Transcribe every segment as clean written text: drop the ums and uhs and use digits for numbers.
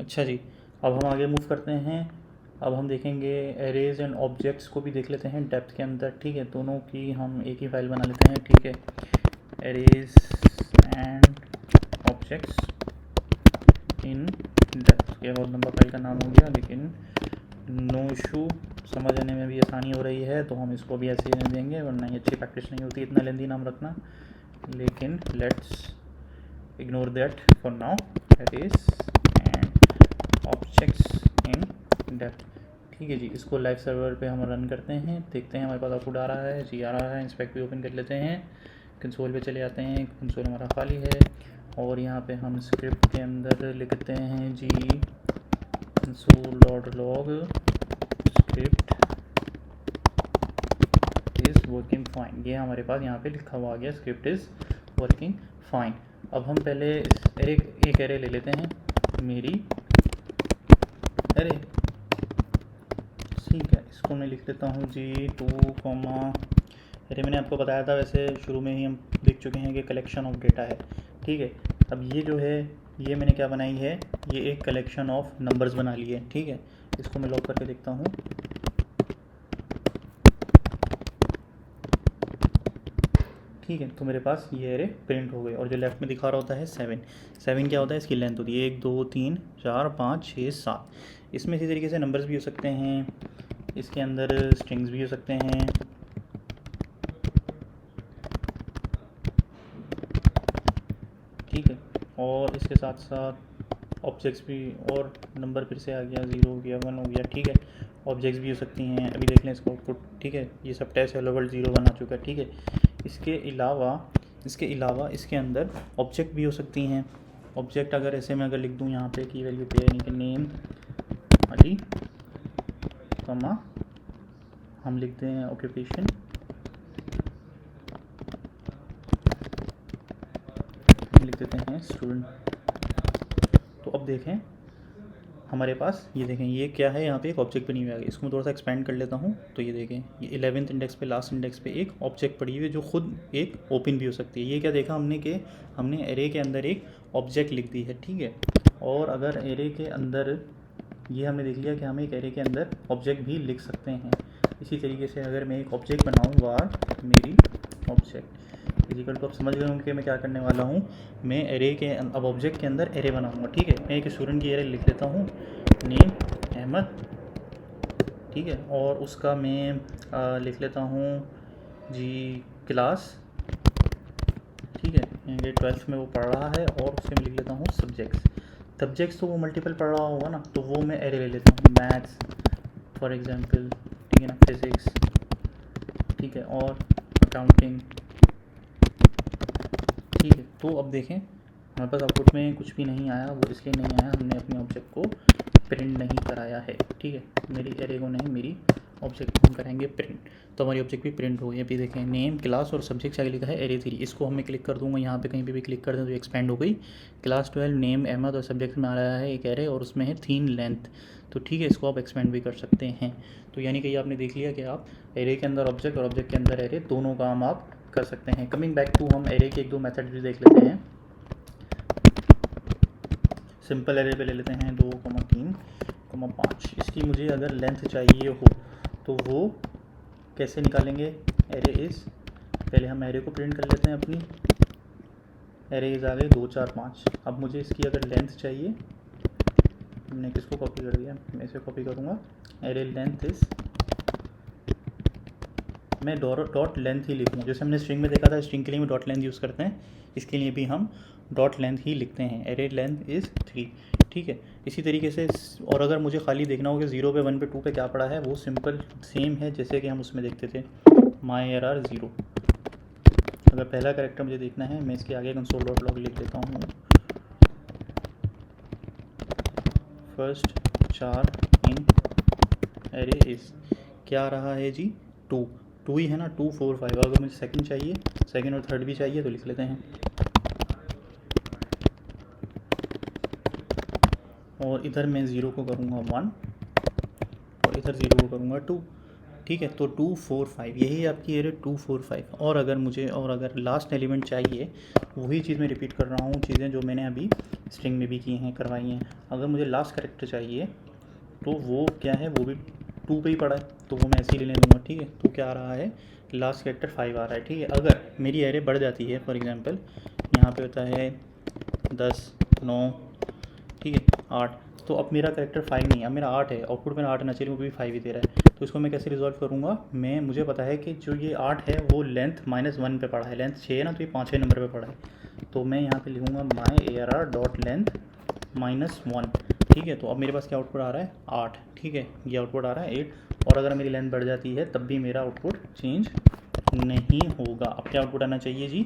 अच्छा जी, अब हम आगे मूव करते हैं। अब हम देखेंगे एरेज एंड ऑब्जेक्ट्स को भी देख लेते हैं डेप्थ के अंदर। ठीक है, दोनों की हम एक ही फाइल बना लेते हैं। ठीक है, arrays and objects in depth. ये बहुत लंबा फाइल का नाम हो गया, लेकिन नो इशू, समझने में भी आसानी हो रही है तो हम इसको भी ऐसे ही रहने देंगे, वरना ये अच्छी प्रैक्टिस नहीं होती इतना लेंदी नाम रखना। लेकिन let's ignore that for now. Arrays and objects in depth. ठीक है जी, इसको लाइव सर्वर पे हम रन करते हैं, देखते हैं हमारे पास आउटपुट आ रहा है जी, आ रहा है। इंस्पेक्ट भी ओपन कर लेते हैं, कंसोल पे चले जाते हैं। कंसोल हमारा खाली है और यहाँ पे हम स्क्रिप्ट के अंदर लिखते हैं जी console.log script is working fine. ये हमारे पास यहाँ पे लिखा हुआ आ गया, स्क्रिप्ट इज़ वर्किंग फाइन। अब हम पहले एक एरे ले लेते हैं, मेरी एरे। ठीक है, इसको मैं लिख लेता हूँ जी 2, एरे मैंने आपको बताया था वैसे शुरू में ही हम देख चुके हैं कि कलेक्शन ऑफ डेटा है। ठीक है, अब ये जो है ये मैंने क्या बनाई है, ये एक कलेक्शन ऑफ नंबर्स बना ली है। ठीक है, इसको मैं लॉक करके देखता हूँ। ठीक है, तो मेरे पास ये एरे प्रिंट हो गए और जो लेफ्ट में दिखा रहा होता है 7 क्या होता है, इसकी लेंथ होती है 1 2 3 4 5 6 7। इसमें इसी तरीके से नंबर्स भी हो सकते हैं, इसके अंदर स्ट्रिंग्स भी हो सकते हैं। ठीक है, और इसके साथ साथ ऑब्जेक्ट्स भी, और नंबर फिर से आ गया, 0 हो गया, 1 हो गया। ठीक है, ऑब्जेक्ट्स भी हो सकती हैं। अभी देख लें इसका आउटपुट। ठीक है, ये सब टेस्ट हेलो वर्ल्ड 0 1 आ चुका है। ठीक है, इसके अलावा इसके अंदर ऑब्जेक्ट भी हो सकती हैं। ऑब्जेक्ट अगर ऐसे में अगर लिख दूँ यहाँ पे की वैल्यू पे, यानी कि नेम अली कमा, हम लिखते हैं ऑक्यूपेशन, हम लिख देते हैं स्टूडेंट। तो अब देखें हमारे पास, ये देखें ये क्या है, यहाँ पे एक ऑब्जेक्ट बनी हुई है। इसको मैं थोड़ा सा एक्सपेंड कर लेता हूँ तो ये देखें, ये 11th इंडेक्स पे, लास्ट इंडेक्स पे एक ऑब्जेक्ट पड़ी हुई है जो खुद एक ओपन भी हो सकती है। ये क्या देखा हमने कि हमने एरे के अंदर एक ऑब्जेक्ट लिख दी है। ठीक है, और अगर एरे के अंदर, ये हमने देख लिया कि हम एक एरे के अंदर ऑब्जेक्ट भी लिख सकते हैं। इसी तरीके से अगर मैं एक ऑब्जेक्ट बनाऊँ, वार मेरी ऑब्जेक्ट फिजिकल, तो आप समझ गए होंगे कि मैं क्या करने वाला हूँ। मैं एरे के अब ऑब्जेक्ट के अंदर एरे बनाऊँगा। ठीक है, मैं एक स्टूडेंट की एरे लिख लेता हूँ, नेम अहमद। ठीक है, और उसका मैं लिख लेता हूँ जी क्लास। ठीक है, ये 12th में वो पढ़ रहा है, और उससे मैं लिख लेता हूँ सब्जेक्ट्स तो वो मल्टीपल पढ़ रहा होगा ना, तो वो मैं एरे ले लेता हूँ, मैथ्स फॉर एग्जांपल। ठीक है ना, फिज़िक्स। ठीक है, और अकाउंटिंग। ठीक है, तो अब देखें हमारे पास आउटपुट में कुछ भी नहीं आया, वो इसलिए नहीं आया, हमने अपने ऑब्जेक्ट को प्रिंट नहीं कराया है। ठीक है, मेरी एरे को नहीं, मेरी ऑब्जेक्ट को हम कराएंगे प्रिंट, तो हमारी ऑब्जेक्ट भी प्रिंट हो गई। अभी देखें नेम क्लास और सब्जेक्ट आगे लिखा है एरे 3, इसको हम क्लिक कर दूंगा यहाँ पे, कहीं पे भी क्लिक कर दें तो एक्सपेंड हो गई। क्लास 12 नेम अहमद और सब्जेक्ट में आ रहा है एक एरे, और उसमें है 3 लेंथ। तो ठीक है, इसको आप एक्सपेंड भी कर सकते हैं। तो यानी कि आपने देख लिया कि आप एरे के अंदर ऑब्जेक्ट और ऑब्जेक्ट के अंदर एरे, दोनों काम आप कर सकते हैं। कमिंग बैक टू, हम एरे के 1 2 मेथड भी देख लेते हैं। सिंपल एरे पे ले लेते हैं 2, 3, 5। इसकी मुझे अगर लेंथ चाहिए हो तो वो कैसे निकालेंगे, एरे इज़, पहले हम एरे को प्रिंट कर लेते हैं अपनी, एरे इज़ आ गई 2 4 5। अब मुझे इसकी अगर लेंथ चाहिए, हमने किसको कॉपी कर दिया, मैं इसे कॉपी करूँगा, एरे लेंथ इज़, मैं डॉट लेंथ ही लिखूँ, जैसे हमने स्ट्रिंग में देखा था, स्ट्रिंग के लिए हम डॉट लेंथ यूज़ करते हैं, इसके लिए भी हम डॉट लेंथ ही लिखते हैं, एरे लेंथ इज़ 3। ठीक है, इसी तरीके से, और अगर मुझे खाली देखना हो कि 0 पे 1 पे 2 पे क्या पड़ा है, वो सिंपल सेम है जैसे कि हम उसमें देखते थे, माई एरर 0। अगर पहला कैरेक्टर मुझे देखना है, मैं इसके आगे console.log लिख देता हूँ, फर्स्ट 4 इन एरे इज़, क्या रहा है जी 2 ही है ना, 2 4 5। अगर मुझे सेकंड चाहिए, सेकंड और थर्ड भी चाहिए तो लिख लेते हैं, और इधर मैं 0 को करूँगा 1 और इधर 0 को करूँगा 2। ठीक है, तो 2 4 5 यही आपकी एरे 2 4 5। और अगर लास्ट एलिमेंट चाहिए, वही चीज़ मैं रिपीट कर रहा हूँ, चीज़ें जो मैंने अभी स्ट्रिंग में भी किए हैं, करवाई हैं। अगर मुझे लास्ट कैरेक्टर चाहिए तो वो क्या है, वो भी 2 पे ही पड़ा है, तो वो मैं ऐसे ही लेने दूंगा। ठीक है, तो क्या आ रहा है, लास्ट कैरेक्टर 5 आ रहा है। ठीक है, अगर मेरी एरे बढ़ जाती है, फॉर एग्जांपल यहाँ पे होता है 10, 9, ठीक है 8, तो अब मेरा कैरेक्टर 5 नहीं है, अब मेरा 8 है, आउटपुट मेरा 8 आना चाहिए, वो भी 5 ही दे रहा है। तो इसको मैं कैसे रिजॉल्व करूँगा, मुझे पता है कि जो ये 8 है वो लेंथ -1 पे पड़ा है, लेंथ 6 है ना, तो ये 5वें नंबर पे पड़ा है। तो मैं यहाँ पे लिखूँगा माई ARR डॉट लेंथ -1। ठीक है, तो अब मेरे पास क्या आउटपुट आ रहा है, 8। ठीक है, ये आउटपुट आ रहा है 8। और अगर मेरी लेंथ बढ़ जाती है तब भी मेरा आउटपुट चेंज नहीं होगा। अब क्या आउटपुट आना चाहिए जी,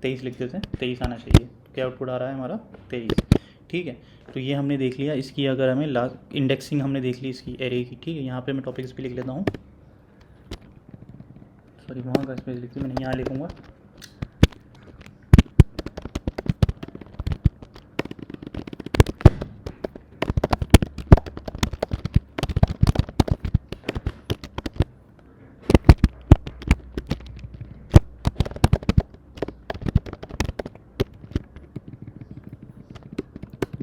23 लिख देते हैं, 23 आना चाहिए। क्या आउटपुट आ रहा है हमारा, 23। ठीक है, तो ये हमने देख लिया इसकी। अगर हमें इंडेक्सिंग हमने देख ली इसकी एरे की। ठीक है, यहाँ पे मैं टॉपिक्स भी लिख लेता हूँ, सॉरी वहाँ का स्पेस लिखती मैंने, यहाँ लिखूँगा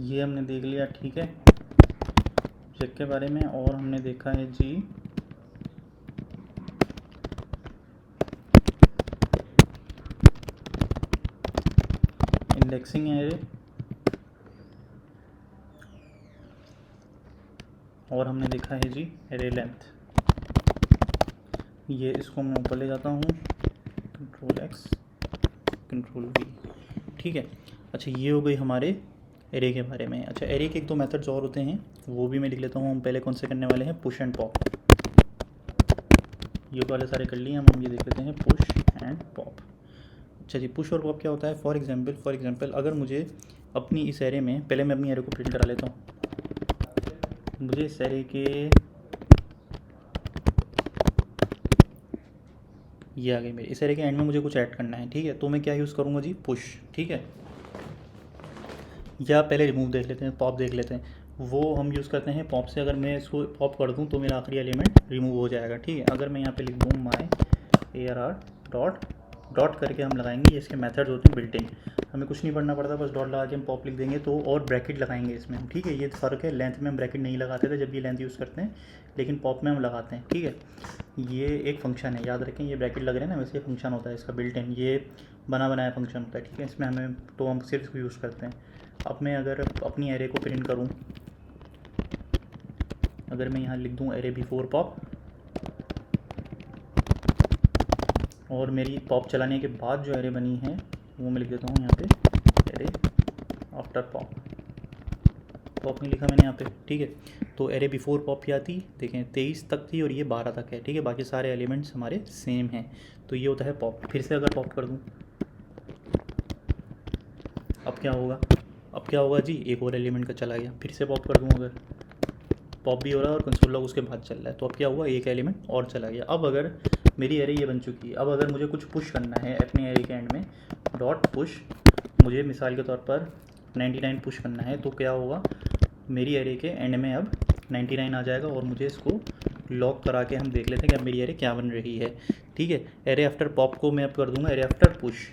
ये हमने देख लिया। ठीक है, चेक के बारे में। और हमने देखा है जी इंडेक्सिंग एरे, और हमने देखा है जी एरे लेंथ। ये इसको मैं ऊपर ले जाता हूँ, Ctrl+X Ctrl+V। ठीक है, अच्छा ये हो गई हमारे एरे के बारे में। अच्छा, एरे के 1-2 मेथड्स और होते हैं, वो भी मैं लिख लेता हूँ। हम पहले कौन से करने वाले हैं, पुश एंड पॉप। ये वाले सारे कर लिए हम ये देख लेते हैं, पुश एंड पॉप। अच्छा जी, पुश और पॉप क्या होता है, फॉर एग्जांपल अगर मुझे अपनी इस एरे में, पहले मैं अपनी एरे को प्रिंट करा लेता हूँ। मुझे इस एरे के, ये आ गई मेरी, इस एरे के एंड में मुझे कुछ ऐड करना है। ठीक है, तो मैं क्या यूज़ करूँगा जी, पुश। ठीक है, या पहले रिमूव देख लेते हैं, पॉप देख लेते हैं। वो हम यूज़ करते हैं पॉप से। अगर मैं इसको पॉप कर दूं तो मेरा आखिरी एलिमेंट रिमूव हो जाएगा। ठीक है, अगर मैं यहाँ पे लिख दूँ माई ARR डॉट करके हम लगाएंगे, ये इसके मेथड्स होते हैं बिल्ट इन, हमें कुछ नहीं पढ़ना पड़ता, बस डॉट लगा के हम पॉप लिख देंगे तो, और ब्रैकेट लगाएंगे इसमें हम। ठीक है, ये फ़र्क है, लेंथ में हम ब्रैकेट नहीं लगाते थे जब ये लेंथ यूज़ करते हैं, लेकिन पॉप में हम लगाते हैं। ठीक है, ये एक फंक्शन है, याद रखें, ये ब्रैकेट लग रहे हैं ना, वैसे ये फंक्शन होता है इसका बिल्ट इन, ये बना बनाया फंक्शन होता है। ठीक है, इसमें हमें, तो हम सिर्फ इसको यूज़ करते हैं। अब मैं अगर अपनी एरे को प्रिंट करूं, अगर मैं यहाँ लिख दूं एरे बिफोर पॉप, और मेरी पॉप चलाने के बाद जो एरे बनी है वो मैं लिख देता हूँ यहाँ पे एरे आफ्टर पॉप। पॉप नहीं लिखा मैंने यहाँ पे। ठीक है, तो एरे बिफोर पॉप क्या थी, देखें 23 तक थी और ये 12 तक है। ठीक है, बाकी सारे एलिमेंट्स हमारे सेम हैं, तो ये होता है पॉप। फिर से अगर पॉप कर दूँ, अब क्या होगा जी, एक और एलिमेंट का चला गया। फिर से पॉप कर दूँ, अगर पॉप भी हो रहा है और कंसोल लॉग उसके बाद चल रहा है, तो अब क्या हुआ, एक एलिमेंट और चला गया। अब अगर मेरी एरे ये बन चुकी है, अब अगर मुझे कुछ पुश करना है अपने एरे के एंड में, डॉट पुश, मुझे मिसाल के तौर पर 99 पुश करना है, तो क्या होगा, मेरी एरे के एंड में अब 99 आ जाएगा। और मुझे इसको लॉक करा के हम देख लेते हैं कि अब मेरी एरे क्या बन रही है। ठीक है, एरे आफ्टर पॉप को मैं अब कर दूंगा एरे आफ्टर पुश।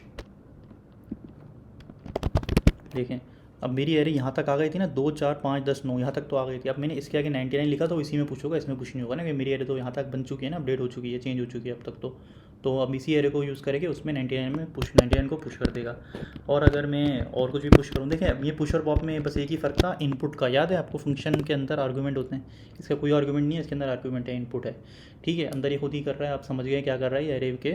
देखें, अब मेरी एरे यहाँ तक आ गई थी ना, 2, 4, 5, 10, 9 यहाँ तक तो आ गई थी। अब मैंने इसके आगे 99 लिखा, तो इसी में पुश होगा, इसमें कुछ नहीं होगा ना, कि मेरी एरे तो यहाँ तक बन चुकी है ना, अपडेट हो चुकी है, चेंज हो चुकी है अब तक तो अब इसी एरे को यूज़ करेंगे, उसमें 99 में पुश, 99 को पुश कर देगा। और अगर मैं और कुछ भी पुश करूँ, देखें अब ये पुश और पॉप में बस एक ही फ़र्क था, इनपुट का। याद है आपको, फंक्शन के अंदर आर्गूमेंट होते हैं, इसका कोई आर्गूमेंट नहीं है, इसके अंदर आर्गूमेंट है, इनपुट है। ठीक है, अंदर ये खुद ही कर रहा है, आप समझ गए क्या कर रहा है, एरे के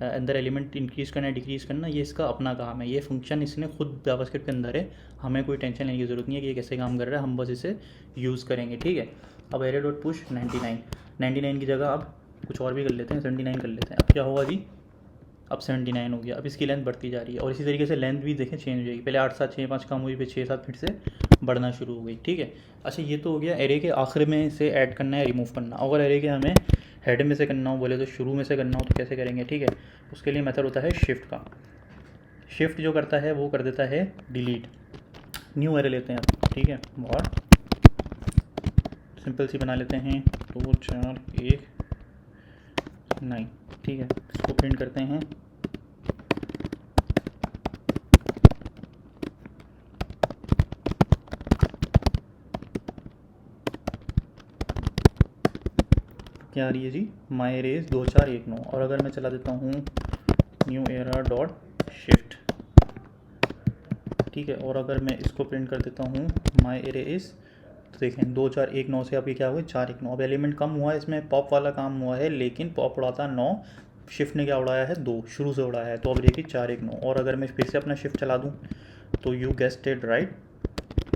अंदर एलिमेंट इंक्रीज़ करना डिक्रीज़ करना, ये इसका अपना काम है, ये फंक्शन इसने खुद जावास्क्रिप्ट के अंदर है, हमें कोई टेंशन लेने की ज़रूरत नहीं है कि ये कैसे काम कर रहा है, हम बस इसे यूज़ करेंगे। ठीक है, अब एरे डॉट पुश 99 की जगह अब कुछ और भी कर लेते हैं, 79 कर लेते हैं। अब क्या होगा जी, अब 79 हो गया। अब इसकी लेंथ बढ़ती जा रही है, और इसी तरीके से लेंथ भी देखें चेंज हो जाएगी, पहले 8, 7, 6, 5 कम हुई, फिर 6, 7 फिर से बढ़ना शुरू हो गई। ठीक है, अच्छा ये तो हो गया एरे के आखिर में से ऐड करना है, रिमूव करना। अगर एरे के हमें हेड में से करना हो, बोले तो शुरू में से करना हो, तो कैसे करेंगे। ठीक है, उसके लिए मेथड होता है शिफ्ट का। शिफ्ट जो करता है वो कर देता है डिलीट, न्यू एरे लेते हैं आप। ठीक है, और सिंपल सी बना लेते हैं 2, 4, 1, 9। ठीक है, इसको प्रिंट करते हैं, क्या आ रही है जी, माई एरेज 2419। और अगर मैं चला देता हूँ न्यू एरा डॉट शिफ्ट, ठीक है, और अगर मैं इसको प्रिंट कर देता हूँ माई एरेज, तो देखें 2419 से अभी क्या हुआ 419। अब एलिमेंट कम हुआ है, इसमें पॉप वाला काम हुआ है, लेकिन पॉप उड़ाता 9, शिफ्ट ने क्या उड़ाया है 2, शुरू से उड़ाया है, तो अब देखिए 419। और अगर मैं फिर से अपना शिफ्ट चला दूँ तो यू गेस्ड इट राइट,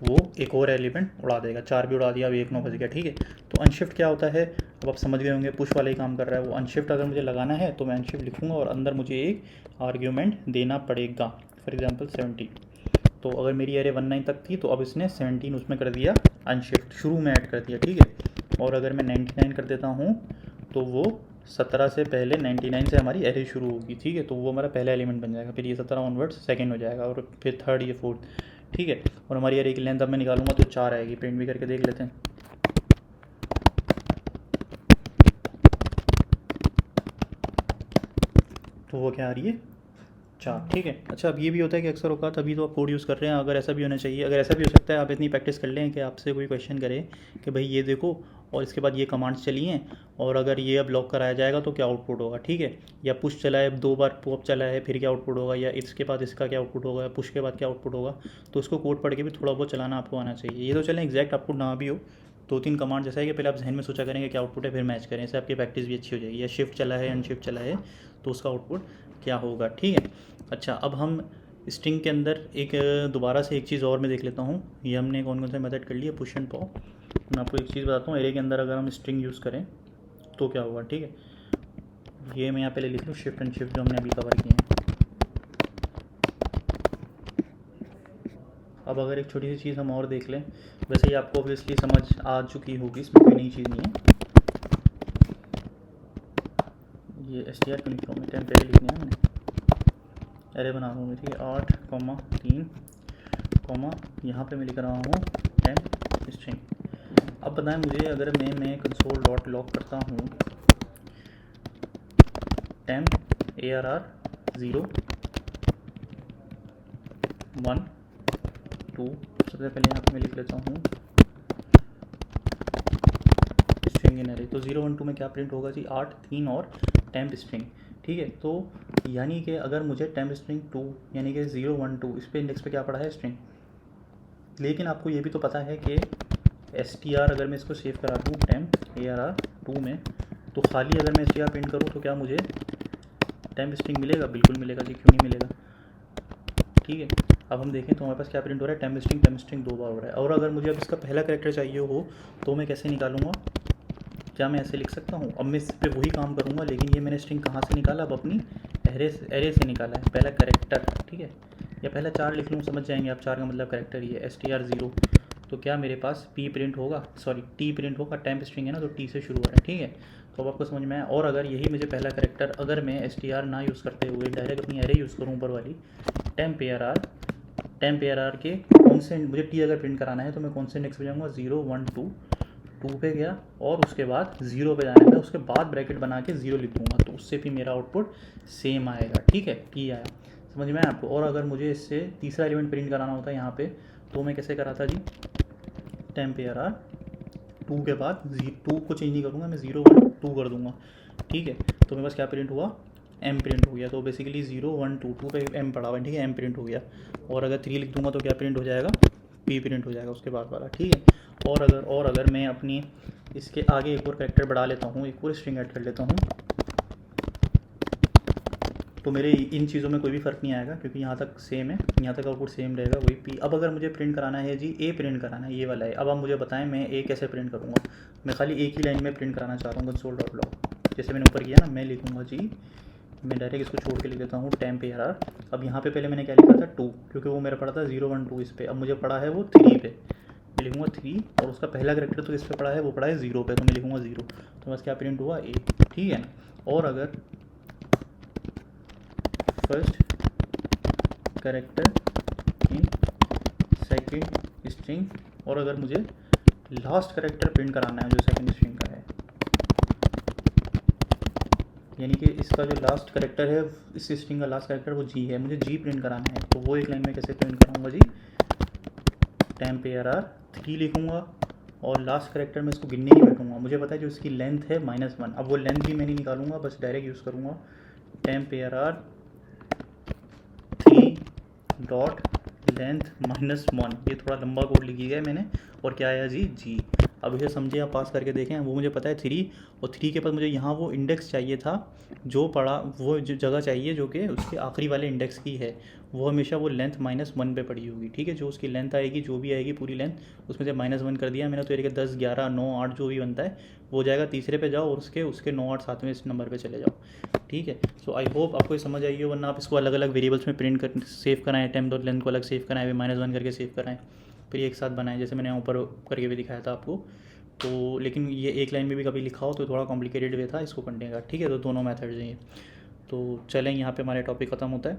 वो एक और एलिमेंट उड़ा देगा, 4 भी उड़ा दिया, अब 19 बज गया, ठीक है। तो अनशिफ्ट क्या होता है, अब आप समझ गए होंगे, पुश वाला ही काम कर रहा है वो। अनशिफ्ट अगर मुझे लगाना है तो मैं अनशिफ्ट लिखूँगा और अंदर मुझे एक आर्ग्यूमेंट देना पड़ेगा, फॉर एग्जांपल 17। तो अगर मेरी एरे 19 तक थी तो अब इसने 17 उसमें कर दिया अनशिफ्ट, शुरू में ऐड कर दिया, ठीक है। और अगर मैं 99 कर देता हूँ तो वो 17 से पहले 99 से हमारी एरे शुरू होगी, ठीक है। तो वो हमारा पहला एलिमेंट बन जाएगा, फिर ये 17 ऑनवर्ड्स सेकंड हो जाएगा, और फिर थर्ड, ये फोर्थ, ठीक है। और हमारी एरे की लेंथ अब मैं निकालूंगा तो 4 आएगी, प्रिंट भी करके देख लेते हैं। तो वो क्या आ रही है 4, ठीक है। अच्छा, अब ये भी होता है कि अक्सर औकात अभी तो आप कोड यूज़ कर रहे हैं, अगर ऐसा भी होना चाहिए, अगर ऐसा भी हो सकता है आप इतनी प्रैक्टिस कर लें कि आपसे कोई क्वेश्चन करे कि भाई ये देखो और इसके बाद ये कमांड्स चली हैं, और अगर ये अब लॉक कराया जाएगा तो क्या आउटपुट होगा, ठीक है। या पुश चला है, 2 बार पॉप चला है, फिर क्या आउटपुट होगा, या इसके बाद इसका क्या आउटपुट होगा, या पुश के बाद क्या आउटपुट होगा। तो उसको कोड पढ़ के भी थोड़ा बहुत चलाना आपको आना चाहिए। ये तो चलें एग्जैक्ट आपको ना भी हो, 2-3 कमांड जैसा है कि पहले आप जहन में सोचा करेंगे क्या आउटपुट है, फिर मैच करें, इससे आपकी प्रैक्टिस भी अच्छी हो जाएगी। या शिफ्ट चला है, अनशिफ्ट चला है, तो उसका आउटपुट क्या होगा, ठीक है। अच्छा, अब हम स्ट्रिंग के अंदर एक दोबारा से एक चीज़ और मैं देख लेता हूँ। ये हमने कौन कौन से मेथड कर लिए, पुश एंड पॉप। मैं आपको एक चीज़ बताता हूँ, एरे के अंदर अगर हम स्ट्रिंग यूज़ करें तो क्या होगा, ठीक है। ये मैं यहाँ पहले लिख लूँ, शिफ्ट एंड शिफ्ट जो हमने अभी कवर किए हैं। अब अगर एक छोटी सी चीज़ हम और देख लें, वैसे ही आपको ऑब्वियसली समझ आ चुकी होगी, इसमें कोई नई चीज़ नहीं है। ये str को लिख रहा हूँ मैं, टेम्परेरी लिखनी है मैंने, एरे बना रहा हूँ, ठीक है। 8,3, यहाँ पे मैं लिख रहा हूँ टेम्प स्ट्रिंग। अब बताएं मुझे, अगर मैं कंसोल डॉट लॉग करता हूँ टेम्प ARR 0 1 2, सबसे पहले यहाँ पे मैं लिख लेता हूँ स्ट्रिंग इन एरे। तो 0 1 2 में क्या प्रिंट होगा जी, 8 3 और टेम्प स्ट्रिंग, ठीक है। तो यानी कि अगर मुझे टेम्प स्ट्रिंग 2 यानी कि 0 1 2 इस पे इंडेक्स पे क्या पड़ा है स्ट्रिंग, लेकिन आपको ये भी तो पता है कि str अगर मैं इसको सेव करा दूँ टेम्प ARR 2 में, तो खाली अगर मैं str प्रिंट करूँ तो क्या मुझे टेम्प स्ट्रिंग मिलेगा, बिल्कुल मिलेगा जी, क्यों नहीं मिलेगा, ठीक है। अब हम देखें तो हमारे पास क्या प्रिंट हो रहा है, टेम्प स्ट्रिंग 2 बार हो रहा है। और अगर मुझे अब इसका पहला कैरेक्टर चाहिए हो तो मैं कैसे निकालूंगा, क्या मैं ऐसे लिख सकता हूँ। अब मैं इस पर वही काम करूँगा, लेकिन ये मैंने स्ट्रिंग कहाँ से निकाला, अब अपनी एरे से निकाला है, पहला कैरेक्टर, ठीक है। या पहला 4 लिख लूँ, समझ जाएंगे आप, 4 का मतलब कैरेक्टर ही है। str 0, तो क्या मेरे पास p प्रिंट होगा, सॉरी t प्रिंट होगा, टेम्प स्ट्रिंग है ना, तो t से शुरू हो रहा है, ठीक है। तो अब आपको समझ में आया। और अगर यही मुझे पहला कैरेक्टर, अगर मैं str ना यूज़ करते हुए डायरेक्ट अपनी एरे यूज़ करूँ ऊपर वाली, टेम्प ARR के कौन से, मुझे t अगर प्रिंट कराना है तो मैं कौन से इंडेक्स पे जाऊँगा, 0 1 2 2 पे गया, और उसके बाद 0 पे जाना है, उसके बाद ब्रैकेट बना के 0 लिख दूँगा, तो उससे भी मेरा आउटपुट सेम आएगा, ठीक है, t आया, समझ में आया आपको। और अगर मुझे इससे तीसरा एलिमेंट प्रिंट कराना होता है यहाँ पे, तो मैं कैसे करा था जी, टेम्प ARR 2 के बाद 2 को चेंज नहीं करूँगा मैं, 0 1 2 कर दूँगा, ठीक है। तो मेरे पास क्या प्रिंट हुआ, m प्रिंट हो गया। तो बेसिकली 0 1 2 2 पे m पड़ा हुआ है, ठीक है, m प्रिंट हो गया। और अगर 3 लिख दूँगा तो क्या प्रिंट हो जाएगा, p प्रिंट हो जाएगा उसके बाद वाला, ठीक है। और अगर मैं अपनी इसके आगे एक और कैरेक्टर बढ़ा लेता हूँ, एक और स्ट्रिंग ऐड कर लेता हूँ, तो मेरे इन चीज़ों में कोई भी फ़र्क नहीं आएगा, क्योंकि यहाँ तक सेम है, यहाँ तक आउटपुट सेम रहेगा, वही p। अब अगर मुझे प्रिंट कराना है जी, a प्रिंट कराना है, ये वाला है। अब आप मुझे बताएं मैं a कैसे प्रिंट करूँगा। मैं खाली एक ही लाइन में प्रिंट कराना चाहता हूँ, कंसोल डॉट लॉग, जैसे मैंने ऊपर किया ना, मैं लिखूँगा जी, मैं डायरेक्ट इसको छोड़ के लिख देता हूँ टेम्प ARR। अब यहाँ पे पहले मैंने क्या लिखा था 2, क्योंकि वो मेरा पड़ा था 0 1 2 इस पर, अब मुझे पड़ा है वो 3 पे, मैं लिखूँगा 3, और उसका पहला कैरेक्टर तो इस पर पड़ा है, वो पड़ा है 0 पे, तो मैं लिखूँगा 0। तो बस क्या प्रिंट हुआ, a, ठीक है ना। और अगर first character in second string, और अगर मुझे लास्ट कैरेक्टर प्रिंट कराना है जो सेकंड स्ट्रिंग का है, यानी कि इसका जो लास्ट कैरेक्टर है, इस स्ट्रिंग का लास्ट कैरेक्टर वो जी है, मुझे जी प्रिंट कराना है, तो वो एक लाइन में कैसे प्रिंट कराऊंगा जी, टेम्प ARR 3 लिखूंगा, और लास्ट करेक्टर में इसको गिनने नहीं बैठूंगा, मुझे पता है जो इसकी लेंथ है -1। अब वो लेंथ भी मैं नहीं निकालूंगा, बस डायरेक्ट यूज़ करूँगा टेम्प ARR 3 डॉट लेंथ -1। ये थोड़ा लंबा कोड लिखी गया है मैंने, और क्या आया जी। अब इसे समझे आप पास करके देखें। वो मुझे पता है 3, और 3 के पास मुझे यहाँ वो इंडेक्स चाहिए था जो पड़ा, वो जो जगह चाहिए जो कि उसके आखिरी वाले इंडेक्स की है, वो हमेशा वो लेंथ -1 पे पड़ी होगी। ठीक है, जो उसकी लेंथ आएगी, जो भी आएगी पूरी लेंथ, उसमें से -1 कर दिया मैंने। तो ये 10, 11, 9, 8 जो भी बनता है वो जाएगा तीसरे पे जाओ, और उसके 9, 8, 7वें इस नंबर पे चले जाओ। ठीक है, सो आई होप आपको ये समझ आई हो, वरना आप इसको अलग अलग वेरिएबल्स में प्रिंट कर सेव कराएं, टेम्प डॉट लेंथ को अलग सेव कराएं, -1 करके सेव कराएं, फिर एक साथ बनाएं, जैसे मैंने ऊपर करके भी दिखाया था आपको। तो लेकिन ये एक लाइन में भी कभी लिखा हो तो थोड़ा कॉम्प्लिकेटेड वे था इसको करने का। ठीक है, तो दोनों मेथड्स हैं ये। तो चलें, यहाँ पे हमारा टॉपिक ख़त्म होता है।